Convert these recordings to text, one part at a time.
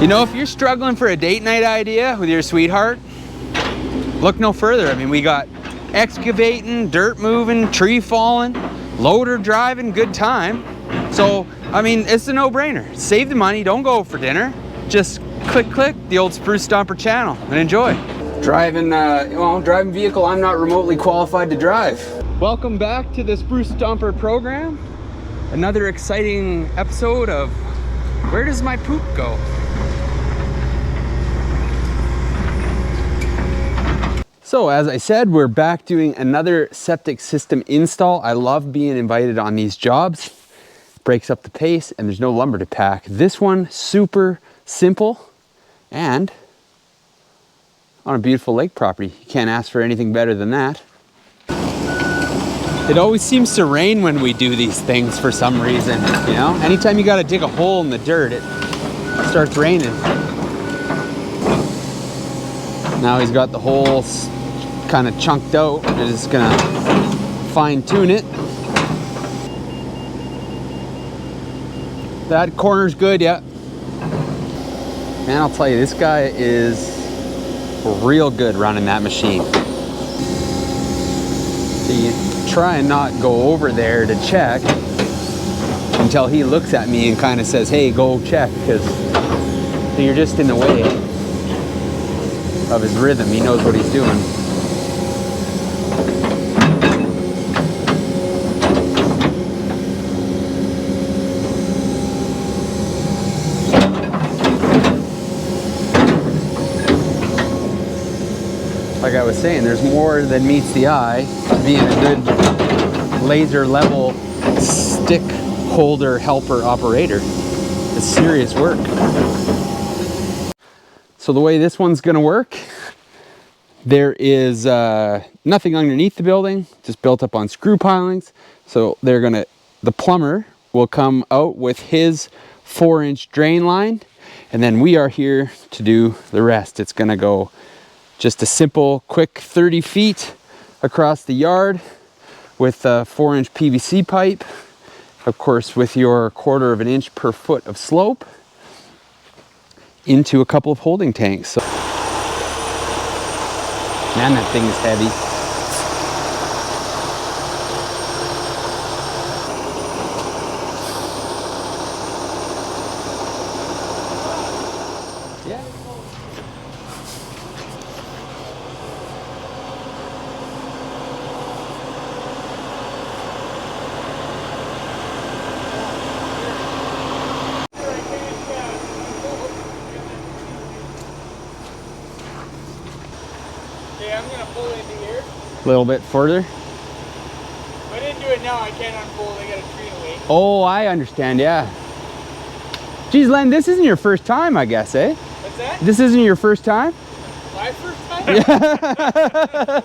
You know, if you're struggling for a date night idea with your sweetheart, look no further. I mean, we got excavating, dirt moving, tree falling, loader driving, good time. So, I mean, it's a no-brainer. Save the money, don't go for dinner. Just click the old Spruce Stomper channel and enjoy. Driving, driving vehicle I'm not remotely qualified to drive. Welcome back to the Spruce Stomper program. Another exciting episode of Where Does My Poop Go? So as I said, we're back doing another septic system install. I love being invited on these jobs. Breaks up the pace and there's no lumber to pack. This one, super simple and on a beautiful lake property. You can't ask for anything better than that. It always seems to rain when we do these things for some reason, you know? Anytime you gotta dig a hole in the dirt, it starts raining. Now he's got the holes kind of chunked out. I'm just gonna fine tune it. That corner's good, yeah. Man, I'll tell you, this guy is real good running that machine. So you try and not go over there to check until he looks at me and kind of says, hey, go check, because you're just in the way of his rhythm. He knows what he's doing. Like I was saying, there's more than meets the eye to being a good laser level stick holder helper operator. It's serious work. So the way this one's gonna work, there is nothing underneath the building, just built up on screw pilings. So the plumber will come out with his 4-inch drain line, and then we are here to do the rest. It's gonna go just a simple, quick 30 feet across the yard with a 4-inch PVC pipe, of course with your 1/4 of an inch per foot of slope, into a couple of holding tanks. So, man, that thing is heavy. I'm gonna pull it into here. A little bit further. If I didn't do it now, I can't unfold. I got a tree away. Oh, I understand, yeah. Geez, Len, this isn't your first time, I guess, eh? What's that? This isn't your first time? My first time? Yeah.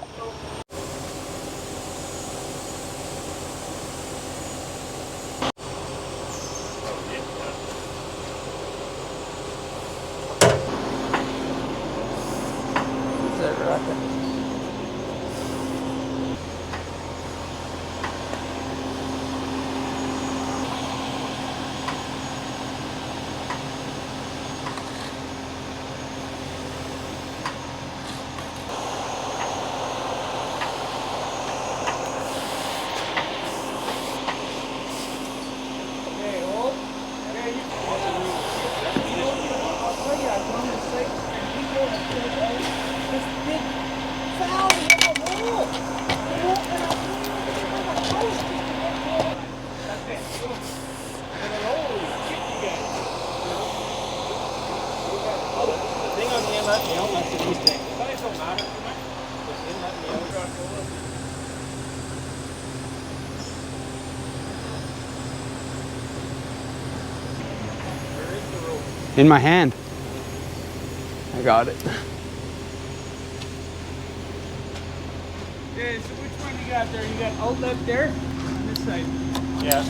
In my hand. I got it. Okay, so which one you got there? You got outlet there on this side. Yeah,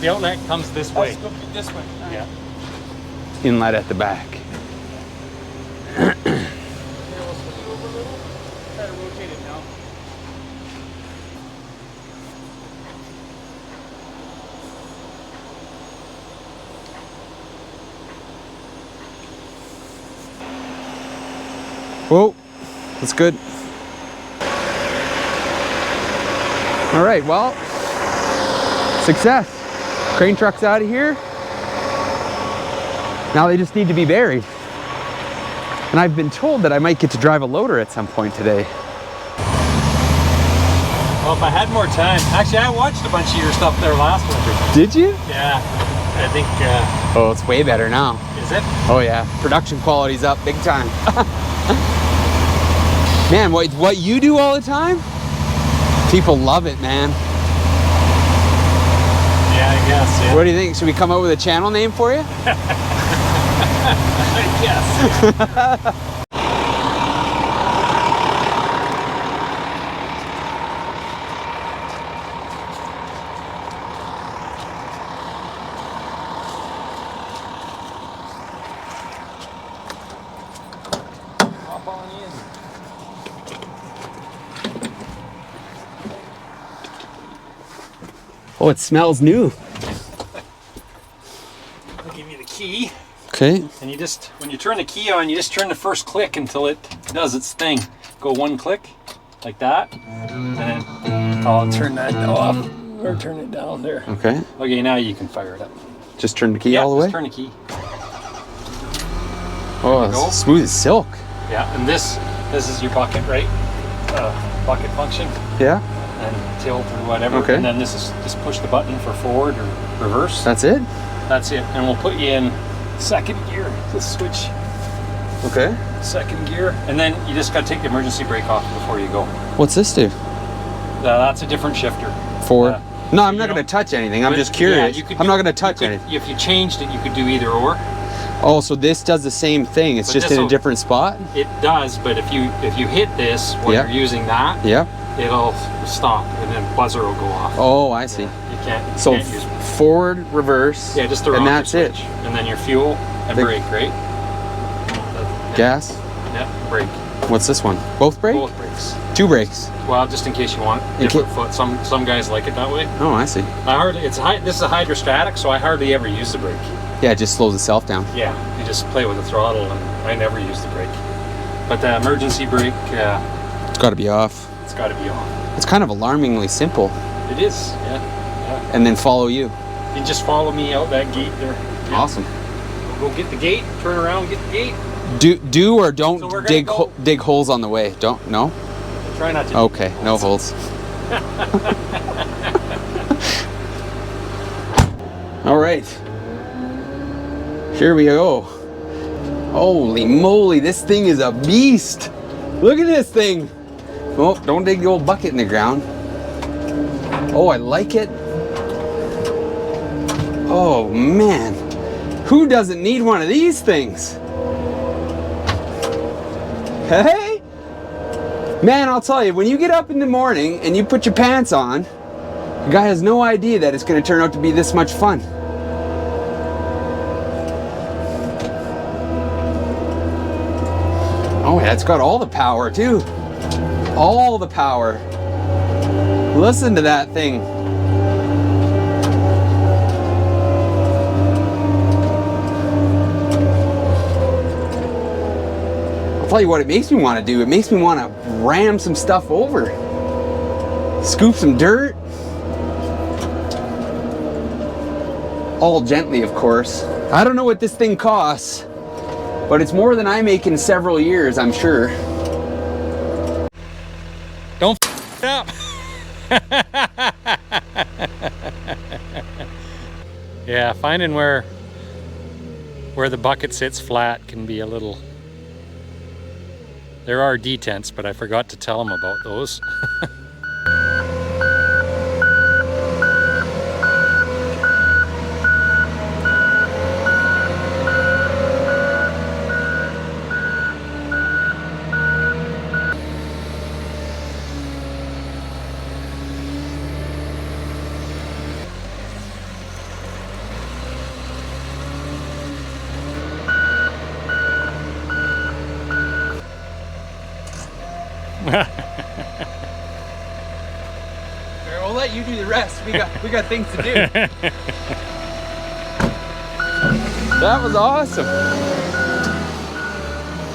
the outlet comes this way. Let's go this way. All right. Yeah. Inlet at the back. Here, we'll swing it over a little. Try to rotate it now. Whoa, that's good. All right, well, success. Crane truck's out of here. Now they just need to be buried. And I've been told that I might get to drive a loader at some point today. Well, if I had more time. Actually, I watched a bunch of your stuff there last winter. Did you? Yeah, I think, Oh, it's way better now. is it? Oh yeah, production quality's up big time. Man, what you do all the time? People love it, man. Yeah, I guess, yeah. What do you think? Should we come up with a channel name for you? Yes. Hop on in. Oh, it smells new. I'll give you the key. Okay. And you just, when you turn the key on, you just turn the first click until it does its thing. Go one click, like that. And then I'll turn that off, or turn it down there. Okay. Okay, now you can fire it up. Just turn the key Yeah, all the way? just turn the key. Oh, go. it's smooth as silk. Yeah, and this is your bucket, right? Bucket function. Yeah. And tilt or whatever. Okay. And then this is just push the button for forward or reverse. That's it? That's it. And we'll put you in second gear. Just switch Okay. second gear. And then you just got to take the emergency brake off before you go. What's this do? That's a different shifter. For? No, I'm you not going to don't- touch anything. I'm But, just curious. yeah, you could I'm do- not going to touch you could- anything. If you changed it, you could do either or. Oh, so this does the same thing. It's But just in a this'll- different spot? It does, but if you hit this when Yeah. you're using that, Yep. it'll stop and then buzzer will go off. Oh, I see. You can't So use forward, reverse, yeah, just the and rocker that's it. switch. And then your fuel and The- brake, right? Gas. Yeah, brake. What's this one? Both brake? Both brakes. Two brakes. Well, just in case you want In different foot. Some guys like it that way. Oh, I see. This is a hydrostatic, so I hardly ever use the brake. Yeah, it just slows itself down. Yeah, you just play with the throttle, and I never use the brake. But the emergency brake, It's got to be off. it's got to be on. It's kind of alarmingly simple. It is, yeah. And then follow you. You just follow me out that gate there. Yeah. Awesome. Go get the gate, turn around, get the gate. Do or don't So we're gonna dig go- dig holes on the way. Don't no. Try not to. Okay, no holes. All right. Here we go. Holy moly, this thing is a beast. Look at this thing. Oh, don't dig the old bucket in the ground. Oh, I like it. Oh man, who doesn't need one of these things? Hey? Man, I'll tell you, when you get up in the morning and you put your pants on, the guy has no idea that it's going to turn out to be this much fun. Oh, yeah, it's got all the power too. All the power. Listen to that thing. I'll tell you what it makes me want to do. It makes me want to ram some stuff over. Scoop some dirt. All gently, of course. I don't know what this thing costs, but it's more than I make in several years, I'm sure. Don't f it up. Yeah, finding where the bucket sits flat can be a little. There are detents, but I forgot to tell them about those. We'll let you do the rest. We got things to do. That was awesome.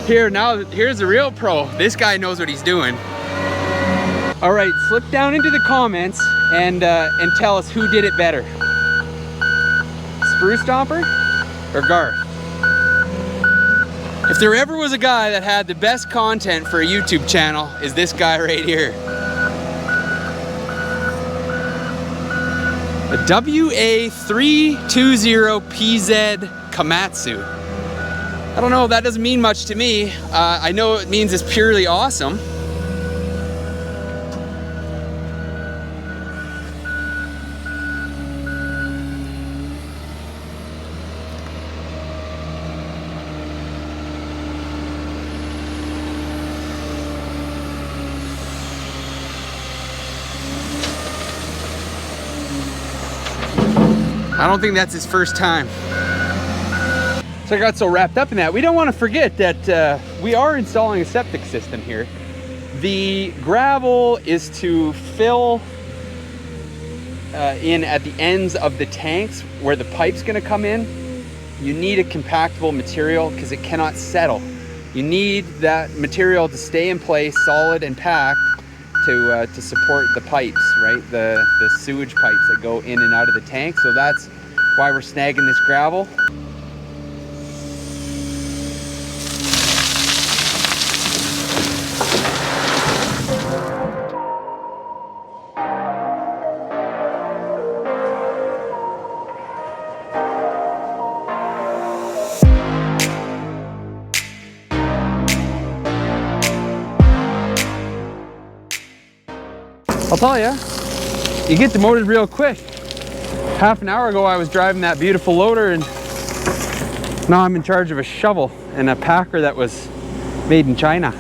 Here, now, here's the real pro. This guy knows what he's doing. All right, slip down into the comments and tell us who did it better. Spruce Stomper or Garth? If there ever was a guy that had the best content for a YouTube channel, is this guy right here. The WA320PZ Komatsu. I don't know, that doesn't mean much to me. I know it means it's purely awesome. I don't think that's his first time. So I got so wrapped up in that. We don't want to forget that we are installing a septic system here. The gravel is to fill in at the ends of the tanks where the pipe's going to come in. You need a compactable material because it cannot settle. You need that material to stay in place, solid and packed, to support the pipes, right? The sewage pipes that go in and out of the tank. So that's why we're snagging this gravel. I'll tell you, you get demoted real quick. Half an hour ago I was driving that beautiful loader and now I'm in charge of a shovel and a packer that was made in China.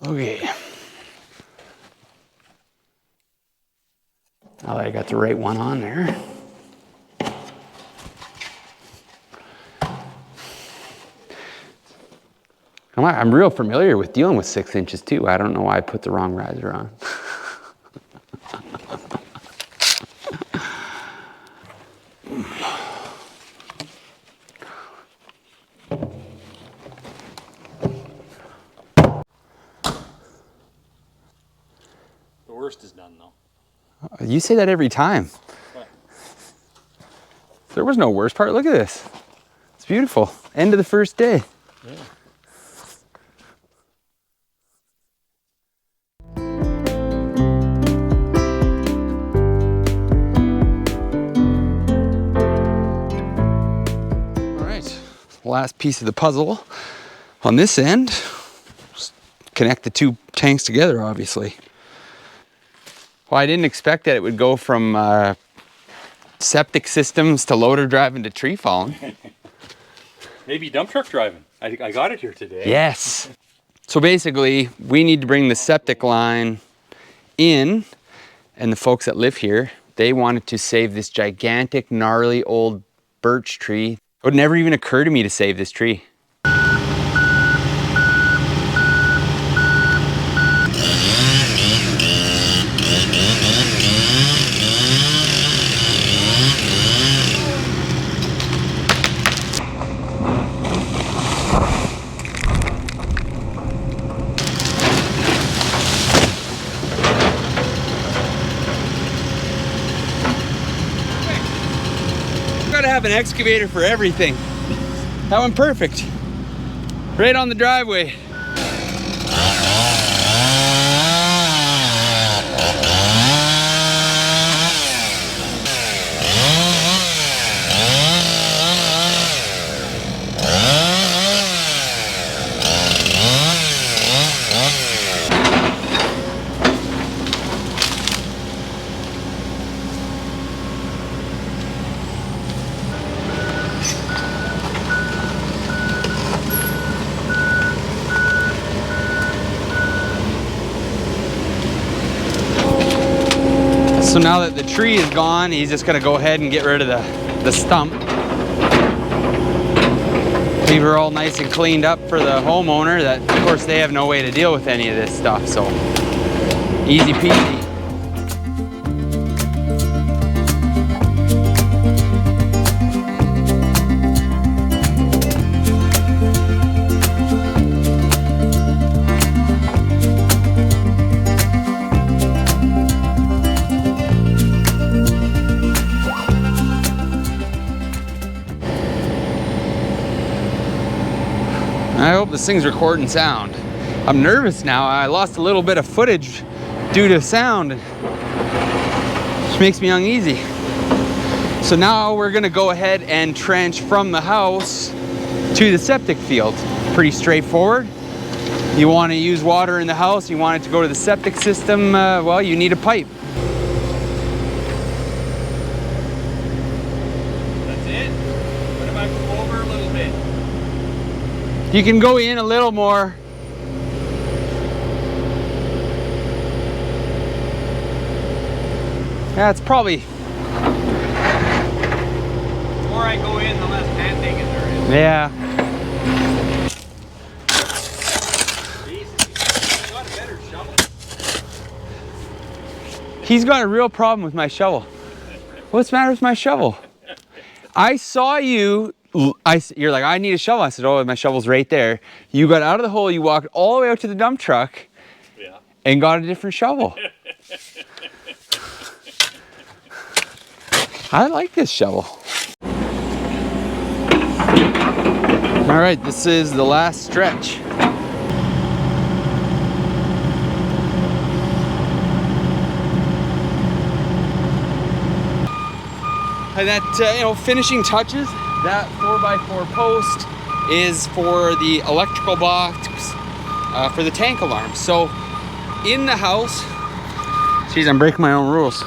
Okay. Now that I got the right one on there. I'm real familiar with dealing with 6 inches too. I don't know why I put the wrong riser on. The worst is done though. You say that every time. What? There was no worst part. Look at this. It's beautiful. End of the first day. Yeah. All right. Last piece of the puzzle on this end. Just connect the two tanks together, obviously. Well, I didn't expect that it would go from septic systems to loader driving to tree falling. Maybe dump truck driving. I got it here today. Yes. So basically, we need to bring the septic line in, and the folks that live here, they wanted to save this gigantic, gnarly old birch tree. It would never even occur to me to save this tree. Gotta have an excavator for everything. That one perfect. Right on the driveway. So now that the tree is gone, he's just gonna go ahead and get rid of the the stump. Leave her all nice and cleaned up for the homeowner. That, of course, they have no way to deal with any of this stuff, so easy peasy. I hope this thing's recording sound. I'm nervous now. I lost a little bit of footage due to sound, which makes me uneasy. So now we're gonna go ahead and trench from the house to the septic field. Pretty straightforward. You want to use water in the house, you want it to go to the septic system, well, you need a pipe. That's it? What if I go over a little bit? You can go in a little more. Yeah, it's probably... The more I go in, the less hand digging there is. Yeah. Jesus, you got a better shovel. He's got a real problem with my shovel. What's the matter with my shovel? I saw you, you're like, I need a shovel. I said, oh, my shovel's right there. You got out of the hole, you walked all the way out to the dump truck, Yeah. and got a different shovel. I like this shovel. All right, this is the last stretch. And that, you know, finishing touches, that 4x4 post is for the electrical box for the tank alarm. So in the house, geez, I'm breaking my own rules.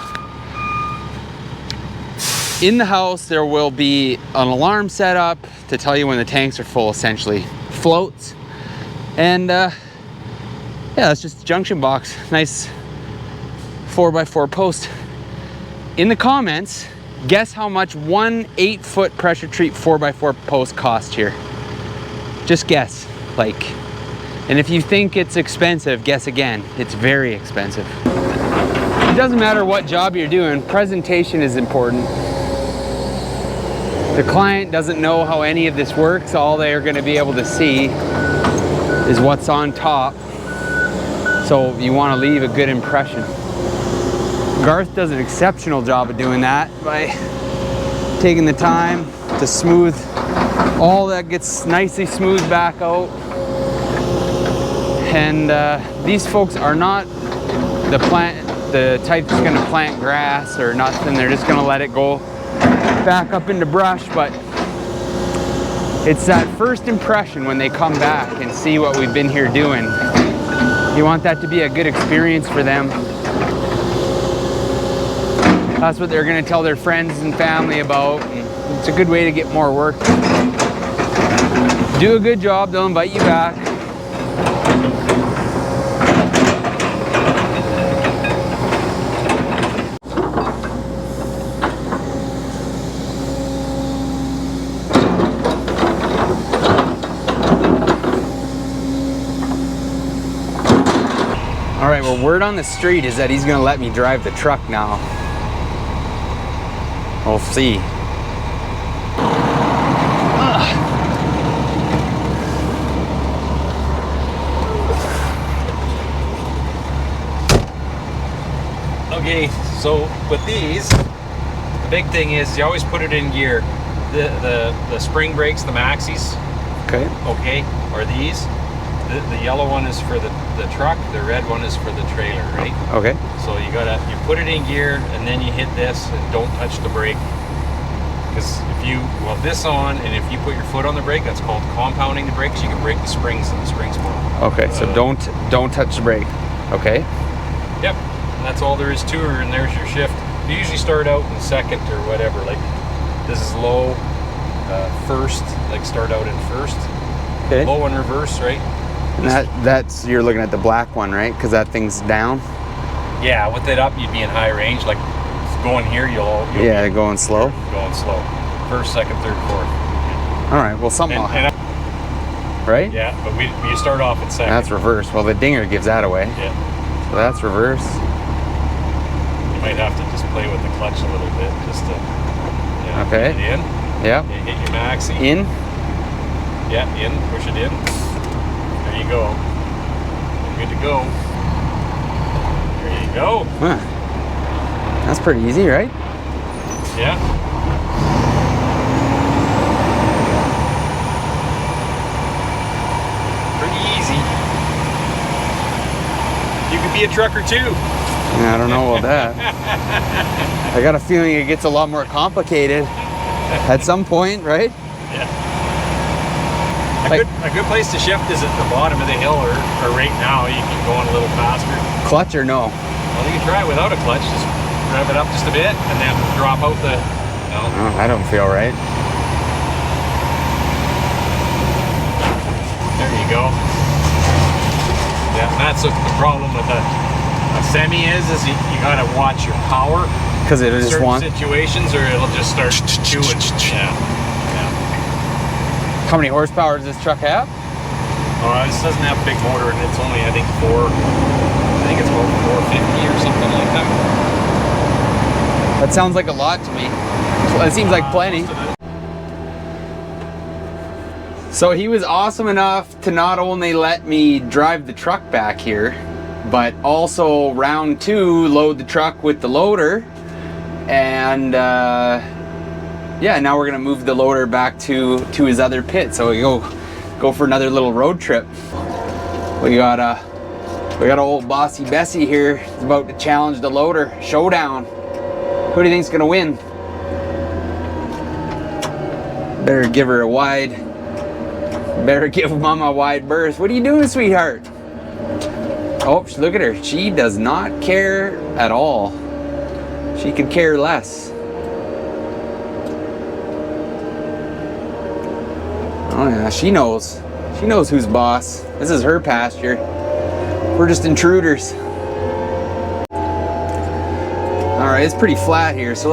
In the house, there will be an alarm set up to tell you when the tanks are full, essentially. Floats. And yeah, that's just a junction box. Nice 4x4 post. In the comments, guess how much one 8-foot pressure treat 4x4 post cost here. Just guess, like. And if you think it's expensive, guess again. It's very expensive. It doesn't matter what job you're doing, presentation is important. The client doesn't know how any of this works. All they're going to be able to see is what's on top. So you want to leave a good impression. Garth does an exceptional job of doing that by taking the time to smooth all that, gets nicely smoothed back out. And these folks are not the type that's going to plant grass or nothing. They're just going to let it go back up into brush. But it's that first impression when they come back and see what we've been here doing. You want that to be a good experience for them. That's what they're going to tell their friends and family about. And it's a good way to get more work. Do a good job, they'll invite you back. All right, well, word on the street is that he's going to let me drive the truck now. We'll see. Okay, so with these, the big thing is you always put it in gear. The spring brakes, the maxis, okay, are these. The yellow one is for the truck, the red one is for the trailer, right? Okay. So you put it in gear and then you hit this and don't touch the brake. Because if you, well, this on, and if you put your foot on the brake, that's called compounding the brakes. You can break the springs and the springs fall. Okay, so don't touch the brake. Okay. Yep, and that's all there is to her, and there's your shift. You usually start out in second or whatever. Like this is low, first. Like start out in first. Okay. Low and reverse, right? And that's you're looking at the black one, right? Because that thing's down. Yeah, with it up, you'd be in high range. Like going here, you'll yeah, going slow. Going slow. first, second, third, fourth. All right, well, something will happen. Right? Yeah, but you start off at second. That's reverse. Well, the dinger gives that away. Yeah. So that's reverse. You might have to just play with the clutch a little bit, just to. Yeah, okay. Get it in. Yep. You hit your maxi. In. Yeah, in. Push it in. There you go. You're good to go. There you go. Huh. That's pretty easy, right? Yeah. Pretty easy. You could be a trucker too. Yeah, I don't know about that. I got a feeling it gets a lot more complicated at some point, right? Yeah. A good place to shift is at the bottom of the hill, or right now you can go on a little faster. Clutch or no? Well, you can try it without a clutch. Just rev it up just a bit and then drop out the. No. Oh, I don't feel right. There you go. Yeah, and that's the problem with a semi is you gotta watch your power. Because it'll just want situations, or it'll just start doing. Yeah. How many horsepower does this truck have? Oh, this doesn't have a big motor, and it's only I think it's about 450 or something like that. That sounds like a lot to me. It seems like plenty. So he was awesome enough to not only let me drive the truck back here, but also round 2 load the truck with the loader. And yeah, now we're gonna move the loader back to his other pit, so we go for another little road trip. We got old Bossy Bessie here. He's about to challenge the loader showdown. Who do you think's gonna win? Better give her a wide. Better give Mama a wide berth. What are you doing, sweetheart? Oh, look at her. She does not care at all. She could care less. Oh yeah, she knows. She knows who's boss. This is her pasture. We're just intruders. All right, it's pretty flat here, so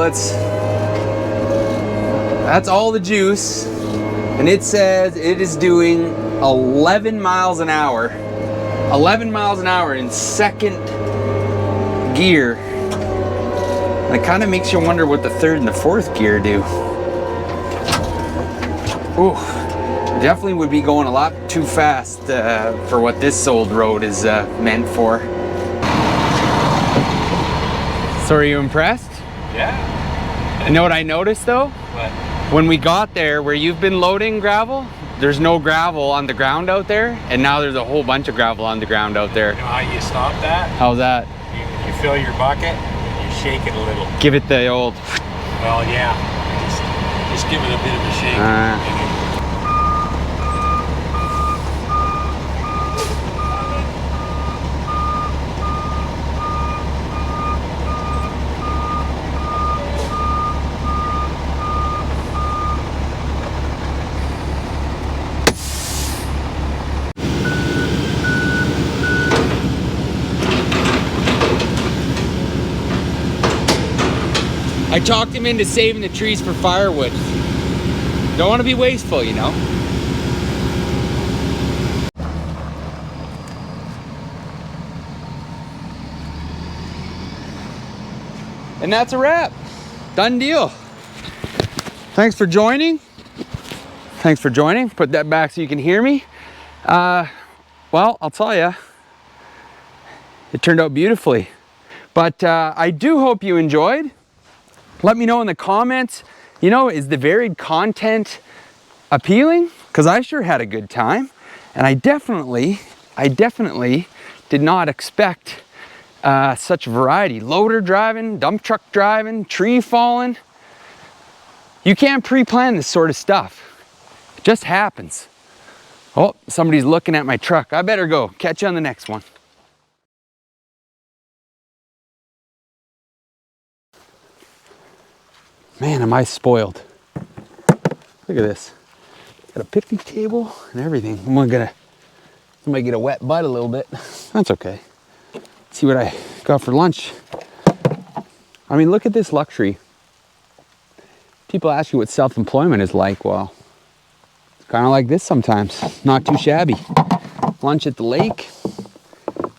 that's all the juice. And it says it is doing 11 miles an hour. 11 miles an hour in second gear. And it kind of makes you wonder what the third and the fourth gear do. Ooh, definitely would be going a lot too fast for what this old road is meant for. So are you impressed? Yeah. You know what I noticed though? What? When we got there where you've been loading gravel, there's no gravel on the ground out there, and now there's a whole bunch of gravel on the ground out there. You know how you stop that? How's that? You fill your bucket and you shake it a little. Give it the old... Well, yeah. Just give it a bit of a shake. I talked him into saving the trees for firewood. Don't want to be wasteful, you know. And that's a wrap. Done deal. Thanks for joining. Thanks for joining. Put that back so you can hear me. Well, I'll tell you, it turned out beautifully. But I do hope you enjoyed. Let me know in the comments, you know, is the varied content appealing? Because I sure had a good time. And I definitely did not expect such variety. Loader driving, dump truck driving, tree falling. You can't pre-plan this sort of stuff. It just happens. Oh, somebody's looking at my truck. I better go. Catch you on the next one. Man, am I spoiled. Look at this. Got a picnic table and everything. I might get a wet butt a little bit. That's okay. Let's see what I got for lunch. I mean, look at this luxury. People ask you what self-employment is like. Well, it's kind of like this sometimes. Not too shabby. Lunch at the lake,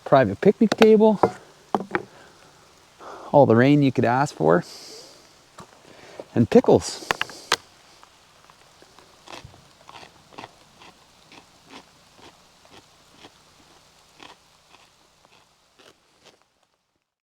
private picnic table, all the rain you could ask for, and pickles.